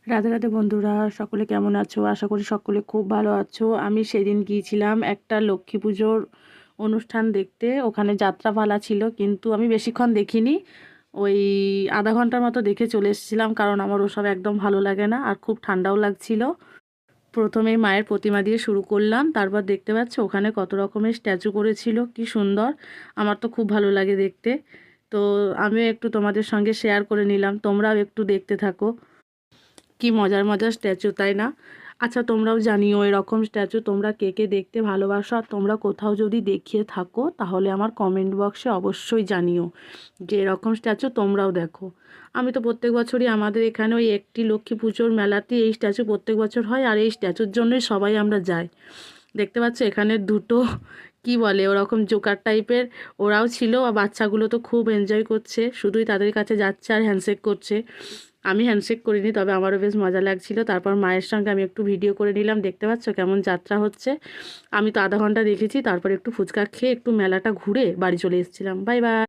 রাধে রাধে বন্ধুরা, সকলে কেমন আছো? আশা করি সকলে খুব ভালো আছো। আমি সেদিন গিয়েছিলাম একটা লক্ষ্মী পুজোর অনুষ্ঠান দেখতে। ওখানে যাত্রাপালা ছিল, কিন্তু আমি বেশিক্ষণ দেখিনি। ওই আধা ঘন্টার মতো দেখে চলে এসেছিলাম, কারণ আমার ওসব একদম ভালো লাগে না, আর খুব ঠান্ডাও লাগছিল। প্রথমেই মায়ের প্রতিমা দিয়ে শুরু করলাম, তারপর দেখতে পাচ্ছ ওখানে কত রকমের স্ট্যাচু করেছিল, কি সুন্দর। আমার তো খুব ভালো লাগে দেখতে। তো আমিও একটু তোমাদের সঙ্গে শেয়ার করে নিলাম, তোমরাও একটু দেখতে থাকো। কি মজার মজার স্ট্যাচু, তাই না? আচ্ছা, তোমরাও জানিও এরকম স্ট্যাচু তোমরা কে কে দেখতে ভালোবাসো, আর তোমরা কোথাও যদি দেখিয়ে থাকো তাহলে আমার কমেন্ট বক্সে অবশ্যই জানিও যে এরকম স্ট্যাচু তোমরাও দেখো। আমি তো প্রত্যেক বছরই আমাদের এখানে ওই একটি লক্ষ্মী পুজোর মেলাতে এই স্ট্যাচু প্রত্যেক বছর হয়, আর এই স্ট্যাচুর জন্যই সবাই আমরা যাই। দেখতে পাচ্ছ এখানে দুটো কি বলে ওরকম জোকার টাইপের ওরাও ছিল, আর বাচ্চাগুলো তো খুব এনজয় করছে, শুধুই তাদের কাছে যাচ্ছে আর হ্যান্ডশেক করছে। আমি হ্যান্ডশেক করিনি, তবে আমারও বেশ মজা লাগছিল। তারপর মায়ের সঙ্গে আমি একটু ভিডিও করে নিলাম। দেখতে পাচ্ছ কেমন যাত্রা হচ্ছে। আমি তো আধা ঘন্টা দেখেছি, তারপর একটু ফুচকা খেয়ে একটু মেলাটা ঘুরে বাড়ি চলে এসেছিলাম। Bye bye.